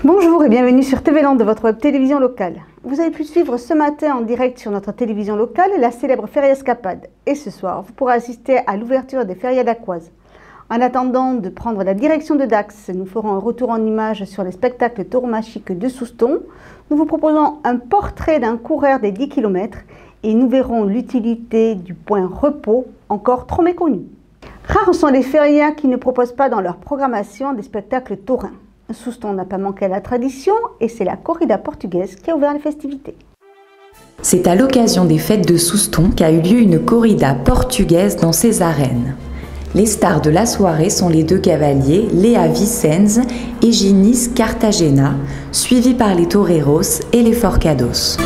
Bonjour et bienvenue sur TV Land de votre web télévision locale. Vous avez pu suivre ce matin en direct sur notre télévision locale la célèbre Feria Escapade. Et ce soir, vous pourrez assister à l'ouverture des férias dacquoises. En attendant de prendre la direction de Dax, nous ferons un retour en images sur les spectacles tauromachiques de Souston. Nous vous proposons un portrait d'un coureur des 10 km et nous verrons l'utilité du point repos, encore trop méconnu. Rares sont les férias qui ne proposent pas dans leur programmation des spectacles taurins. Souston n'a pas manqué à la tradition et c'est la corrida portugaise qui a ouvert les festivités. C'est à l'occasion des fêtes de Souston qu'a eu lieu une corrida portugaise dans ses arènes. Les stars de la soirée sont les deux cavaliers Léa Vicens et Ginis Cartagena, suivis par les toreros et les forcados.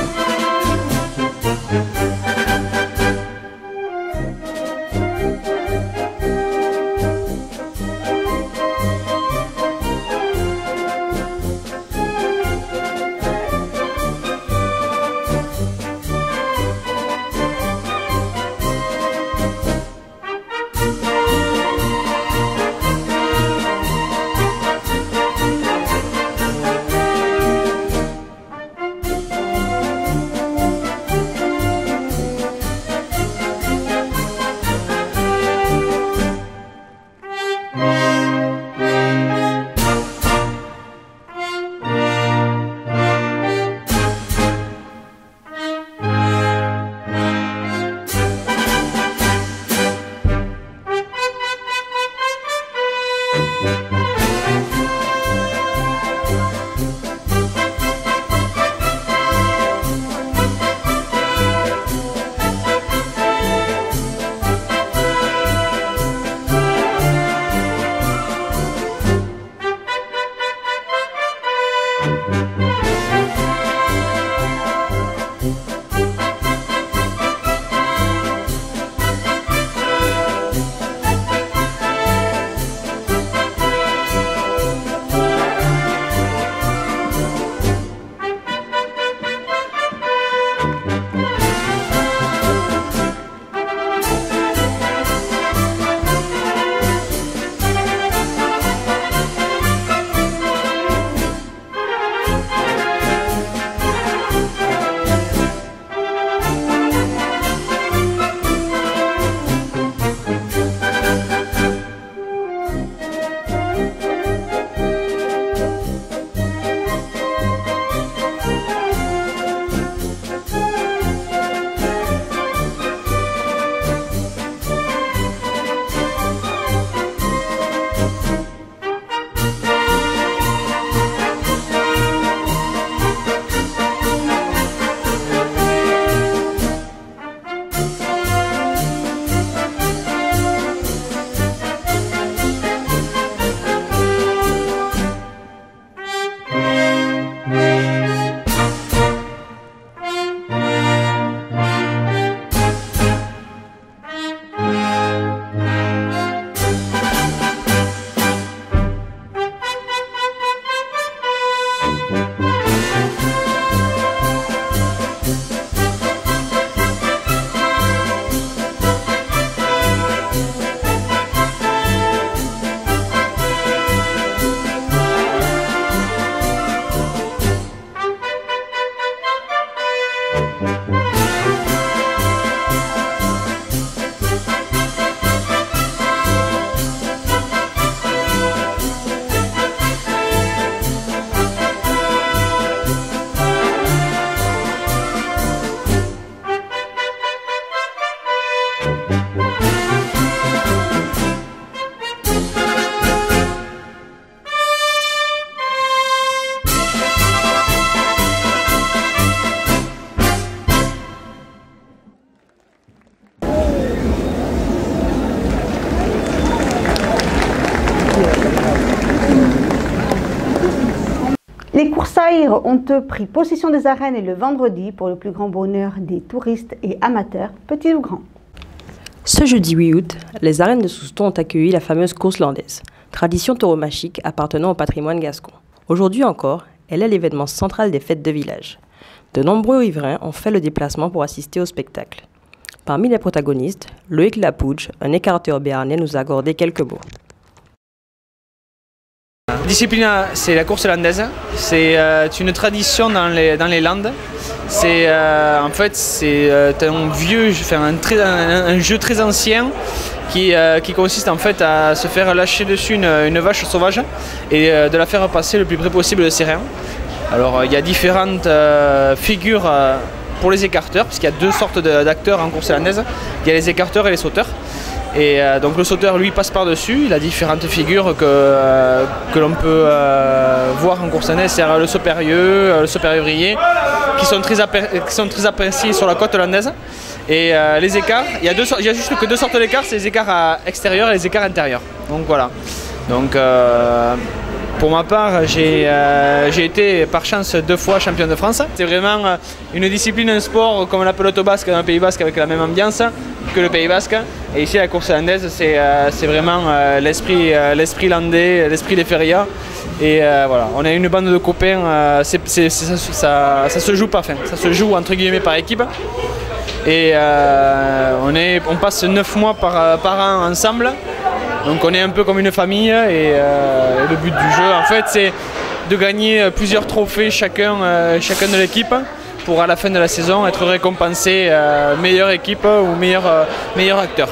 Les coursaires ont pris possession des arènes le vendredi pour le plus grand bonheur des touristes et amateurs, petits ou grands. Ce jeudi 8 août, les arènes de Souston ont accueilli la fameuse course landaise, tradition tauromachique appartenant au patrimoine gascon. Aujourd'hui encore, elle est l'événement central des fêtes de village. De nombreux riverains ont fait le déplacement pour assister au spectacle. Parmi les protagonistes, Loïc Lapouge, un écarteur béarnais, nous a accordé quelques mots. discipline, c'est la course landaise. C'est une tradition dans les Landes. En fait, c'est un jeu très ancien qui consiste en fait à se faire lâcher dessus une vache sauvage et de la faire passer le plus près possible de ses reins. Alors il y a différentes figures pour les écarteurs, puisqu'il y a deux sortes d'acteurs en course landaise. Il y a les écarteurs et les sauteurs. Et donc le sauteur lui passe par-dessus, il a différentes figures que l'on peut voir en course landaise, c'est le saut périlleux, le saut périlleux, qui sont très appréciés sur la côte landaise. Et les écarts, il y a juste que deux sortes d'écarts, c'est les écarts extérieurs et les écarts intérieurs. Donc voilà. Donc pour ma part, j'ai été par chance 2 fois champion de France. C'est vraiment une discipline, un sport comme la pelote basque dans le Pays Basque avec la même ambiance que le Pays Basque. Et ici la course landaise, c'est vraiment l'esprit landais, l'esprit des férias. Et voilà, on a une bande de copains, ça se joue pas, ça se joue entre guillemets par équipe. Et on passe 9 mois par an ensemble. Donc on est un peu comme une famille et le but du jeu en fait c'est de gagner plusieurs trophées chacun de l'équipe pour à la fin de la saison être récompensé meilleure équipe ou meilleur acteur.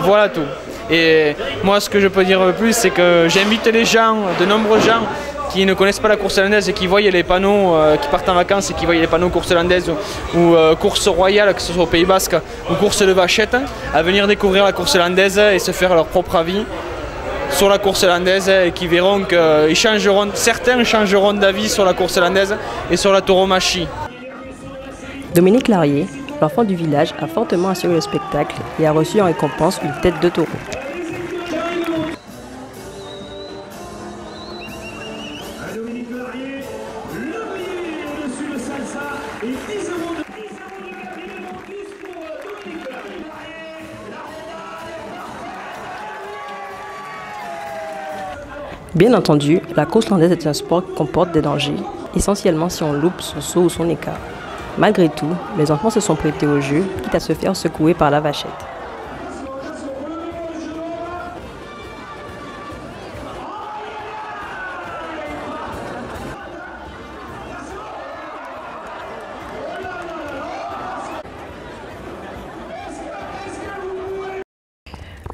Voilà tout. Et moi ce que je peux dire le plus c'est que j'invite les gens, de nombreux gens qui ne connaissent pas la course landaise et qui voient les panneaux, qui partent en vacances et qui voient les panneaux course landaise ou course royale, que ce soit au Pays Basque ou course de vachette, à venir découvrir la course landaise et se faire leur propre avis sur la course landaise et qui verront que certains changeront d'avis sur la course landaise et sur la tauromachie. Dominique Larrier, l'enfant du village, a fortement assuré le spectacle et a reçu en récompense une tête de taureau. Bien entendu, la course landaise est un sport qui comporte des dangers, essentiellement si on loupe son saut ou son écart. Malgré tout, les enfants se sont prêtés au jeu, quitte à se faire secouer par la vachette.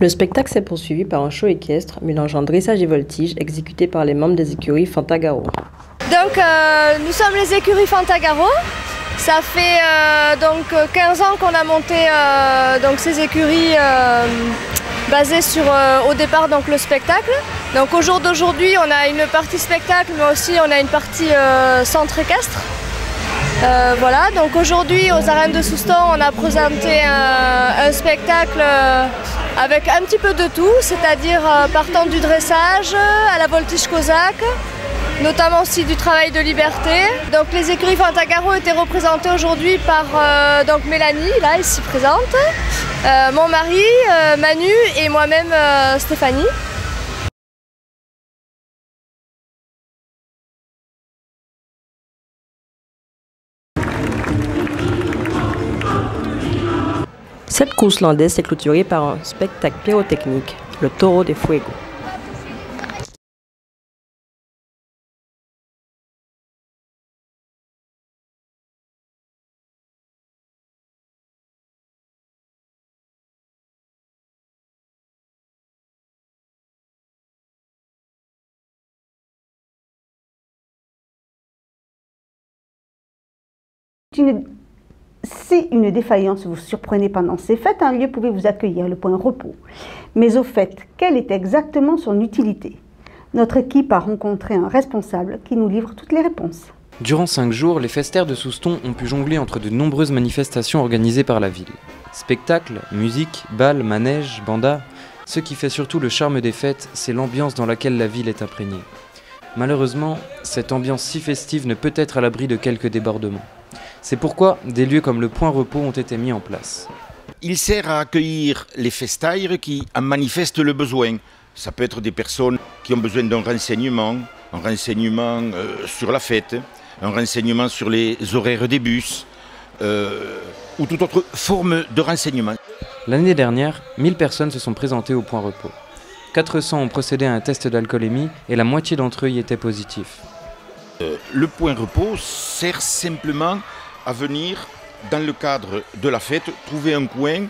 Le spectacle s'est poursuivi par un show équestre mélangeant dressage et voltige exécuté par les membres des écuries Fantagaro. Donc nous sommes les écuries Fantagaro. Ça fait donc 15 ans qu'on a monté donc ces écuries basées sur au départ donc le spectacle. Donc au jour d'aujourd'hui on a une partie spectacle mais aussi on a une partie centre équestre. Voilà, donc aujourd'hui aux arènes de Souston on a présenté un spectacle avec un petit peu de tout, c'est-à-dire partant du dressage à la voltige cosaque, notamment aussi du travail de liberté. Donc les écuries Fantagaro étaient représentées aujourd'hui par donc Mélanie, là ici présente, mon mari Manu et moi-même Stéphanie. Cette course landaise s'est clôturée par un spectacle pyrotechnique, le Toro de Fuego. Si une défaillance vous surprenait pendant ces fêtes, un lieu pouvait vous accueillir, le point repos. Mais au fait, quelle est exactement son utilité? Notre équipe a rencontré un responsable qui nous livre toutes les réponses. Durant 5 jours, les festères de Souston ont pu jongler entre de nombreuses manifestations organisées par la ville. Spectacles, musique, bals, manèges, bandas. Ce qui fait surtout le charme des fêtes, c'est l'ambiance dans laquelle la ville est imprégnée. Malheureusement, cette ambiance si festive ne peut être à l'abri de quelques débordements. C'est pourquoi des lieux comme le point repos ont été mis en place. Il sert à accueillir les festaires qui en manifestent le besoin. Ça peut être des personnes qui ont besoin d'un renseignement, un renseignement sur la fête, un renseignement sur les horaires des bus, ou toute autre forme de renseignement. L'année dernière, 1000 personnes se sont présentées au point repos. 400 ont procédé à un test d'alcoolémie et la moitié d'entre eux y étaient positifs. Le point repos sert simplement à venir, dans le cadre de la fête, trouver un coin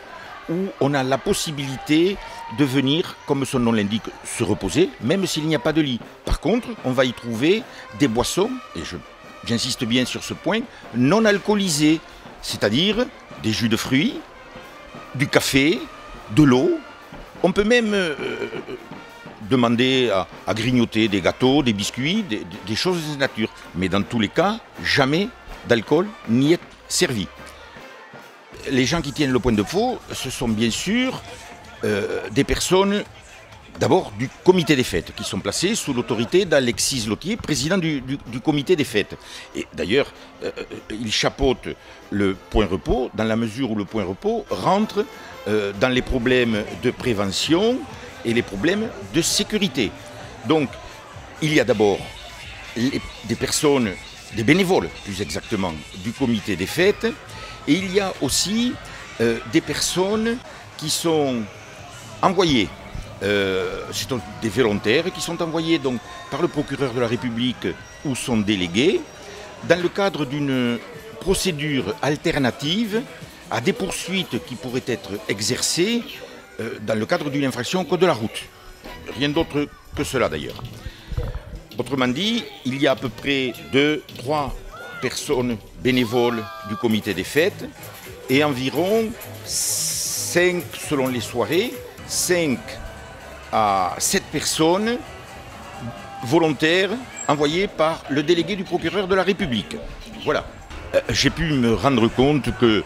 où on a la possibilité de venir, comme son nom l'indique, se reposer, même s'il n'y a pas de lit. Par contre, on va y trouver des boissons, et j'insiste bien sur ce point, non alcoolisées, c'est-à-dire des jus de fruits, du café, de l'eau. On peut même demander à grignoter des gâteaux, des biscuits, des choses de cette nature. Mais dans tous les cas, jamais d'alcool n'y est servi. Les gens qui tiennent le point de repos, ce sont bien sûr des personnes, d'abord du comité des fêtes, qui sont placées sous l'autorité d'Alexis Lotier, président du comité des fêtes. Et d'ailleurs, il chapeaute le point repos dans la mesure où le point repos rentre dans les problèmes de prévention et les problèmes de sécurité. Donc, il y a d'abord des personnes, des bénévoles plus exactement, du comité des fêtes, et il y a aussi des personnes qui sont envoyées, ce sont des volontaires qui sont envoyés donc par le procureur de la République ou son délégué dans le cadre d'une procédure alternative à des poursuites qui pourraient être exercées dans le cadre d'une infraction au code de la route. Rien d'autre que cela d'ailleurs. Autrement dit, il y a à peu près 2-3 personnes bénévoles du comité des fêtes et environ 5, selon les soirées, 5 à 7 personnes volontaires envoyées par le délégué du procureur de la République. Voilà. J'ai pu me rendre compte que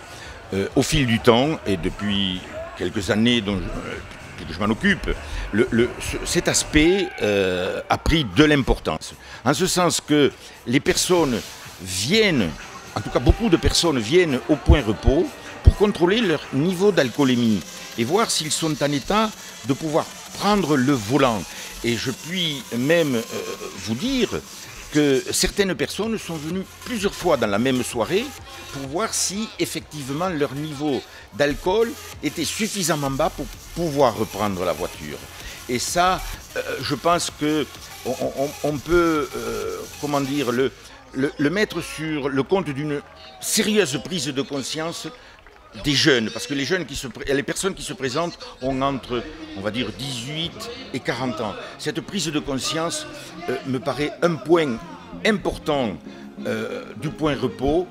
au fil du temps, et depuis quelques années que je m'en occupe, cet aspect a pris de l'importance. En ce sens que les personnes viennent, en tout cas beaucoup de personnes viennent au point repos pour contrôler leur niveau d'alcoolémie et voir s'ils sont en état de pouvoir prendre le volant. Et je puis même vous dire que certaines personnes sont venues plusieurs fois dans la même soirée pour voir si effectivement leur niveau d'alcool était suffisamment bas pour pouvoir reprendre la voiture. Et ça, je pense qu'on peut, comment dire, le mettre sur le compte d'une sérieuse prise de conscience des jeunes, parce que les personnes qui se présentent ont entre, on va dire, 18 et 40 ans. Cette prise de conscience me paraît un point important du point repos.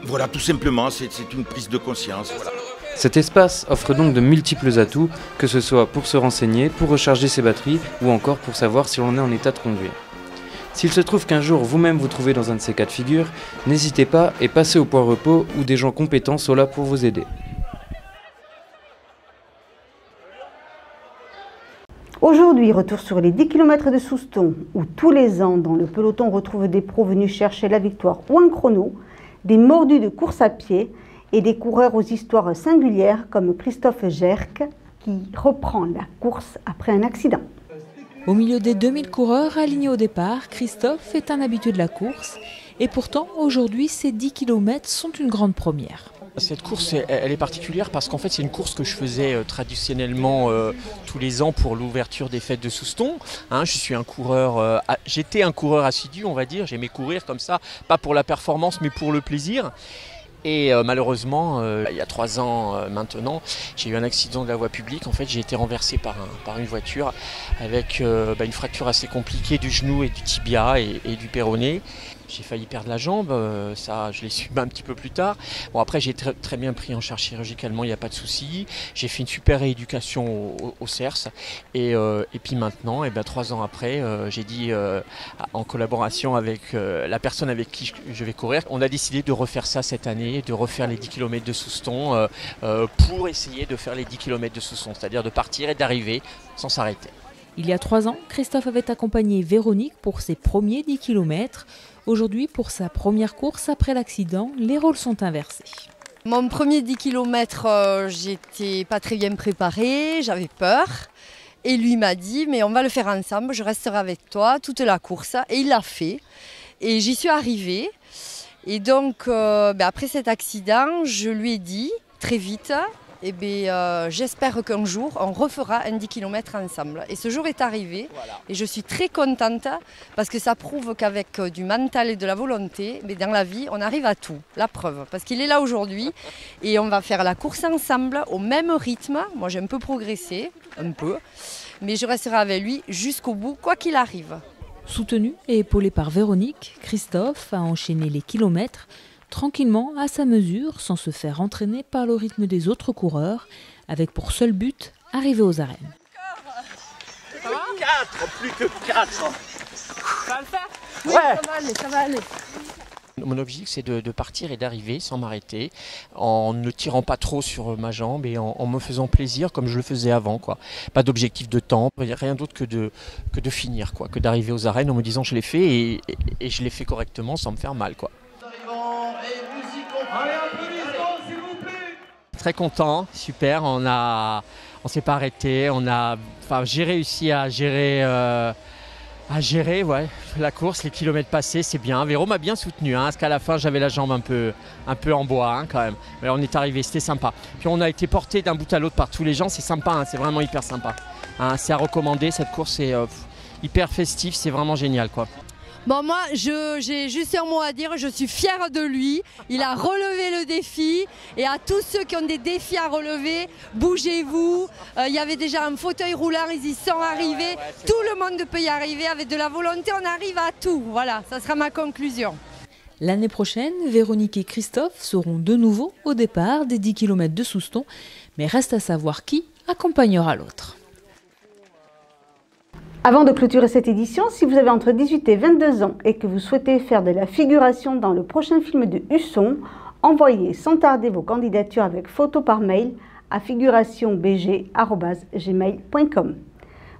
Voilà, tout simplement, c'est une prise de conscience. Voilà. Cet espace offre donc de multiples atouts, que ce soit pour se renseigner, pour recharger ses batteries ou encore pour savoir si l'on est en état de conduire. S'il se trouve qu'un jour vous-même vous trouvez dans un de ces cas de figure, n'hésitez pas et passez au point repos où des gens compétents sont là pour vous aider. Aujourd'hui, retour sur les 10 km de Souston, où tous les ans, dans le peloton, on retrouve des pros venus chercher la victoire ou un chrono, des mordus de course à pied et des coureurs aux histoires singulières comme Christophe Gerck, qui reprend la course après un accident. Au milieu des 2000 coureurs alignés au départ, Christophe est un habitué de la course. Et pourtant, aujourd'hui, ces 10 km sont une grande première. Cette course, elle est particulière parce qu'en fait, c'est une course que je faisais traditionnellement tous les ans pour l'ouverture des fêtes de Souston. Je suis un coureur, j'étais un coureur assidu, on va dire. J'aimais courir comme ça, pas pour la performance, mais pour le plaisir. Et malheureusement, il y a 3 ans maintenant, j'ai eu un accident de la voie publique. En fait, j'ai été renversé par une voiture avec une fracture assez compliquée du genou et du tibia et du péroné. J'ai failli perdre la jambe, ça je l'ai su un petit peu plus tard. Bon, après j'ai très bien pris en charge chirurgicalement, il n'y a pas de souci. J'ai fait une super rééducation au CERS et puis maintenant, 3 ans après, j'ai dit en collaboration avec la personne avec qui je vais courir, on a décidé de refaire ça cette année, de refaire les 10 km de Souston pour essayer de faire les 10 km de Souston, c'est-à-dire de partir et d'arriver sans s'arrêter. Il y a 3 ans, Christophe avait accompagné Véronique pour ses premiers 10 km. Aujourd'hui, pour sa première course après l'accident, les rôles sont inversés. Mon premier 10 km, j'étais pas très bien préparée, j'avais peur. Et lui m'a dit, mais on va le faire ensemble, je resterai avec toi toute la course. Et il l'a fait. Et j'y suis arrivée. Et donc, après cet accident, je lui ai dit très vite, eh bien, j'espère qu'un jour, on refera un 10 km ensemble. Et ce jour est arrivé, et je suis très contente, parce que ça prouve qu'avec du mental et de la volonté, mais dans la vie, on arrive à tout. La preuve, parce qu'il est là aujourd'hui, et on va faire la course ensemble, au même rythme. Moi, j'ai un peu progressé, un peu, mais je resterai avec lui jusqu'au bout, quoi qu'il arrive. Soutenu et épaulé par Véronique, Christophe a enchaîné les kilomètres tranquillement, à sa mesure, sans se faire entraîner par le rythme des autres coureurs, avec pour seul but, arriver aux arènes. Plus que 4. Ça va le faire? Oui, Ouais. ça va aller. Mon objectif, c'est de partir et d'arriver sans m'arrêter, en ne tirant pas trop sur ma jambe et en me faisant plaisir comme je le faisais avant, quoi. Pas d'objectif de temps, rien d'autre que de finir, quoi, que d'arriver aux arènes en me disant je l'ai fait et je l'ai fait correctement sans me faire mal, quoi. Très content, super, on s'est pas arrêté, j'ai réussi à gérer ouais, la course, les kilomètres passés, c'est bien. Véro m'a bien soutenu, parce qu'à la fin j'avais la jambe un peu en bois quand même. Mais on est arrivé, c'était sympa. Puis on a été porté d'un bout à l'autre par tous les gens, c'est sympa, c'est vraiment hyper sympa. C'est à recommander, cette course est hyper festive, c'est vraiment génial, quoi. Bon, moi, j'ai juste un mot à dire, je suis fière de lui. Il a relevé le défi. Et à tous ceux qui ont des défis à relever, bougez-vous. Il y avait déjà un fauteuil roulant, ils y sont arrivés. Tout le monde peut y arriver. Avec de la volonté, on arrive à tout. Voilà, ça sera ma conclusion. L'année prochaine, Véronique et Christophe seront de nouveau au départ des 10 km de Souston. Mais reste à savoir qui accompagnera l'autre. Avant de clôturer cette édition, si vous avez entre 18 et 22 ans et que vous souhaitez faire de la figuration dans le prochain film de Husson, envoyez sans tarder vos candidatures avec photo par mail à figurationbg@gmail.com.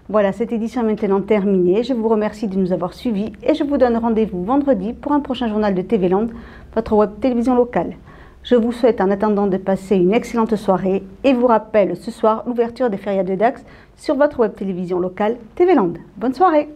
Voilà, cette édition est maintenant terminée. Je vous remercie de nous avoir suivis et je vous donne rendez-vous vendredi pour un prochain journal de TV Land, votre web télévision locale. Je vous souhaite en attendant de passer une excellente soirée et vous rappelle ce soir l'ouverture des férias de Dax sur votre web télévision locale TV Land. Bonne soirée!